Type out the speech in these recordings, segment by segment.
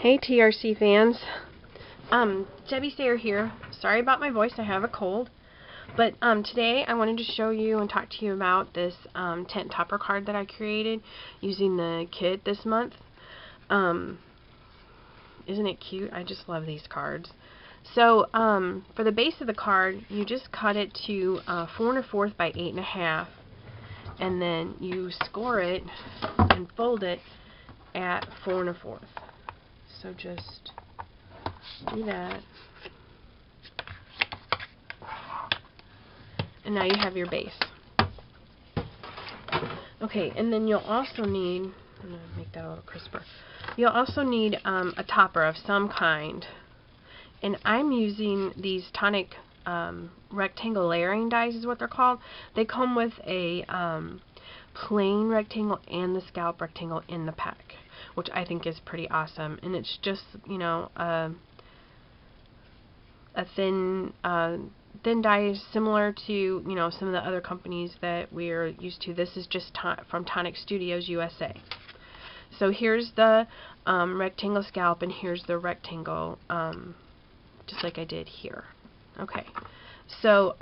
Hey TRC fans, Debbie Sayer here. Sorry about my voice, I have a cold. But today I wanted to show you and talk to you about this tent topper card that I created using the kit this month. Isn't it cute? I just love these cards. So for the base of the card, you just cut it to 4 1/4 by 8 1/2, and then you score it and fold it at 4 1/4. So just do that. And now you have your base. Okay, and then you'll also need, I'm going to make that a little crisper. You'll also need a topper of some kind. And I'm using these Tonic rectangle layering dies is what they're called. They come with a plain rectangle and the scallop rectangle in the pack, which I think is pretty awesome. And it's just, you know, a thin die similar to, you know, some of the other companies that we're used to. This is just from Tonic Studios USA. So here's the rectangle scallop, and here's the rectangle, just like I did here. Okay, so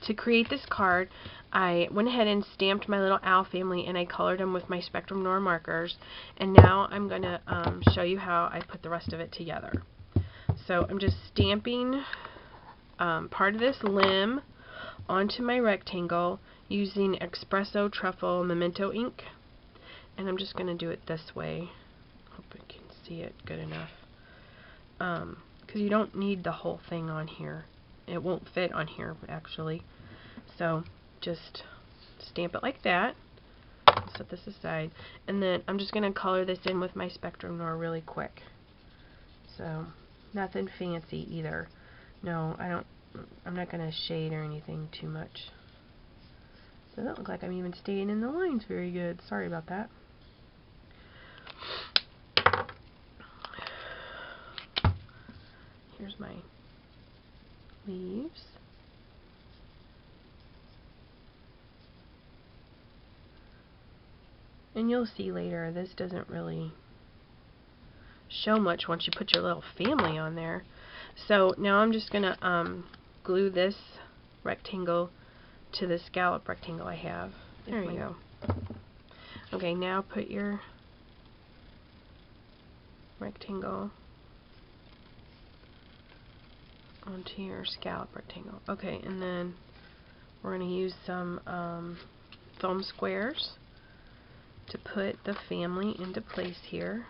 to create this card, I went ahead and stamped my little owl family, and I colored them with my Spectrum Noir markers. And now I'm going to show you how I put the rest of it together. So I'm just stamping part of this limb onto my rectangle using Espresso Truffle Memento ink. And I'm just going to do it this way. Hope you can see it good enough. Because you don't need the whole thing on here. It won't fit on here, actually. So just stamp it like that. Set this aside. And then I'm just going to color this in with my Spectrum Noir really quick. So nothing fancy either. No, I'm not going to shade or anything too much. Doesn't look like I'm even staying in the lines very good. Sorry about that. Here's my leaves. And you'll see later, this doesn't really show much once you put your little family on there. So now I'm just going to glue this rectangle to the scallop rectangle I have. There you go. Okay, now put your rectangle onto your scallop rectangle. Okay, and then we're going to use some foam squares to put the family into place here.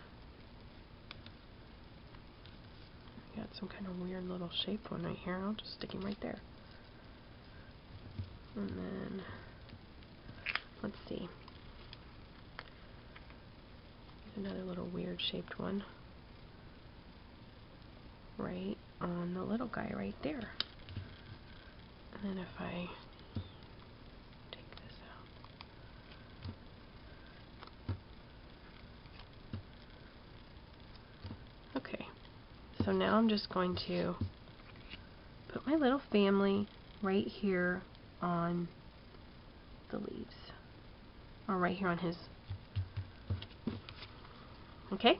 Got some kind of weird little shaped one right here. I'll just stick him right there. And then, let's see. Here's another little weird shaped one. Right on the little guy right there. And then if I take this out. Okay. So now I'm just going to put my little family right here on the leaves. Or right here on his. Okay?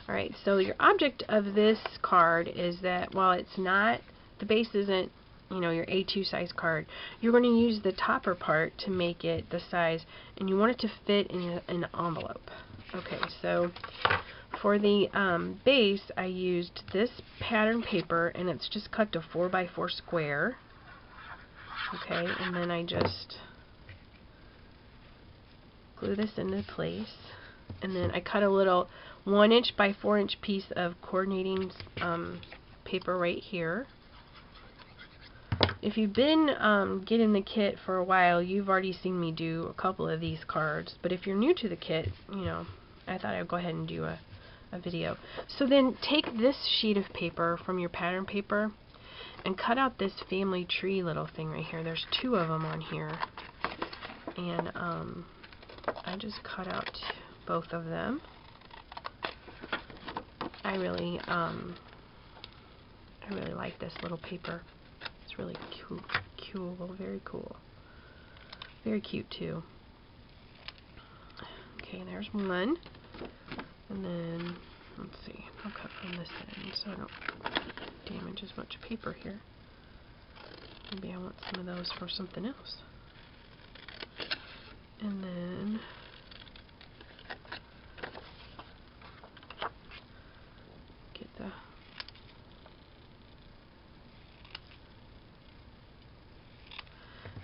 Alright, so your object of this card is that while it's not, the base isn't, you know, your A2 size card, you're going to use the topper part to make it the size, and you want it to fit in an envelope. Okay, so for the base, I used this pattern paper, and it's just cut to 4 by 4 square. Okay, and then I just glue this into place, and then I cut a little 1 inch by 4 inch piece of coordinating paper right here. If you've been getting the kit for a while, you've already seen me do a couple of these cards, but if you're new to the kit, you know, I thought I'd go ahead and do a video. So then take this sheet of paper from your pattern paper and cut out this family tree little thing right here. There's 2 of them on here, and I just cut out both of them. I really like this little paper. It's really cool, very cool. Very cute too. Okay, there's one. And then let's see, I'll cut from this end so I don't damage as much paper here. Maybe I want some of those for something else. And then get the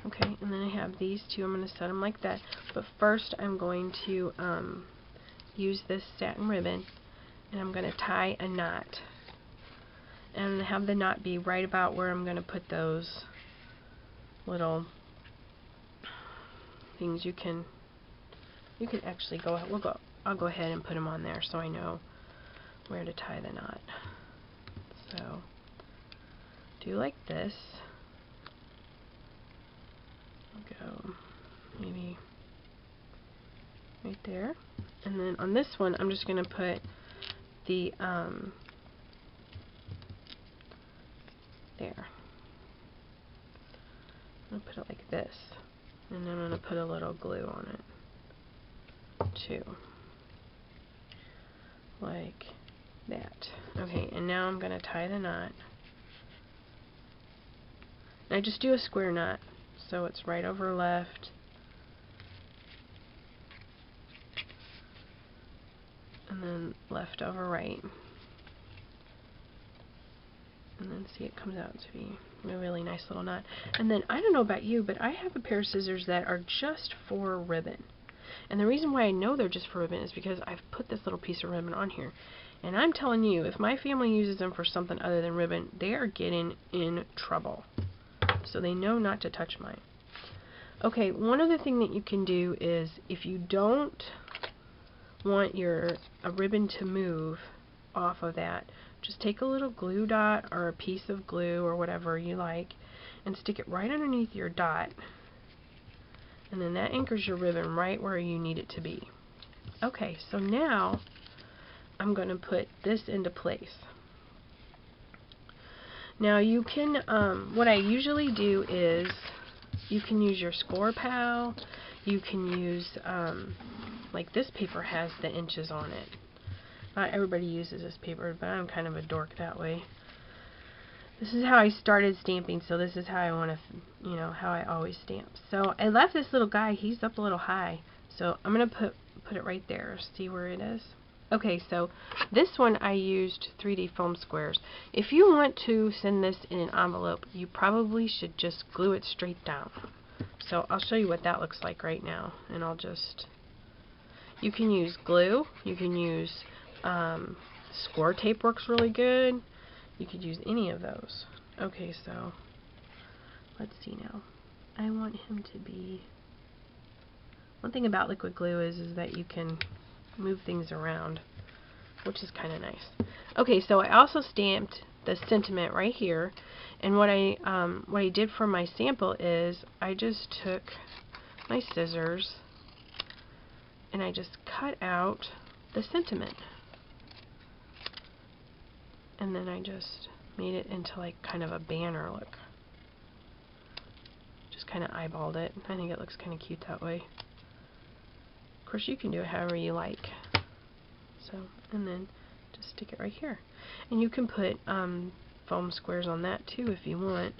okay, and then I have these two. I'm going to set them like that. But first I'm going to use this satin ribbon and I'm going to tie a knot. And I'm going to have the knot be right about where I'm going to put those little things. You can actually I'll go ahead and put them on there so I know where to tie the knot. So do like this. I'll go maybe right there. And then on this one I'm just going to put the there. I'm going to put it like this. And then I'm going to put a little glue on it too. Like that. Okay, and now I'm going to tie the knot. And I just do a square knot, so it's right over left. And then left over right. And then see, it comes out to be a really nice little knot. And then I don't know about you, but I have a pair of scissors that are just for ribbon. And the reason why I know they're just for ribbon is because I've put this little piece of ribbon on here. And I'm telling you, if my family uses them for something other than ribbon, they are getting in trouble. So they know not to touch mine. Okay, one other thing that you can do is, if you don't want a ribbon to move off of that, just take a little glue dot or a piece of glue or whatever you like and stick it right underneath your dot, and then that anchors your ribbon right where you need it to be. Okay, so now I'm going to put this into place. Now you can, what I usually do is, you can use your Score Pal, you can use, like this paper has the inches on it. Not everybody uses this paper, but I'm kind of a dork that way. This is how I started stamping, so this is how I want to, how I always stamp. So I left this little guy, he's up a little high, so I'm going to put it right there. See where it is? Okay, so this one I used 3D foam squares. If you want to send this in an envelope, you probably should just glue it straight down. So I'll show you what that looks like right now, and you can use glue, you can use score tape, works really good. You could use any of those. Okay, so let's see now. I want him to be, one thing about liquid glue is that you can move things around, which is kind of nice. Okay, so I also stamped the sentiment right here, and what I did for my sample is I just took my scissors and I just cut out the sentiment, and then I just made it into like kind of a banner look. Just kind of eyeballed it. I think it looks kind of cute that way. Of course, you can do it however you like. So, and then just stick it right here. And you can put foam squares on that too if you want.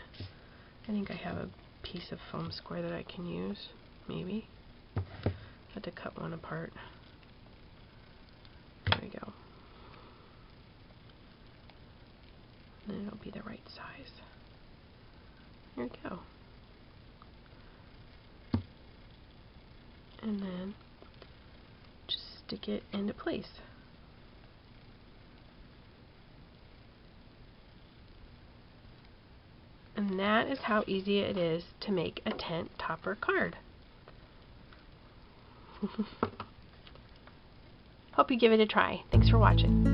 I think I have a piece of foam square that I can use, maybe. I had to cut one apart. There we go. Then it'll be the right size. There we go. And then just stick it into place. And that is how easy it is to make a tent topper card. Hope you give it a try. Thanks for watching.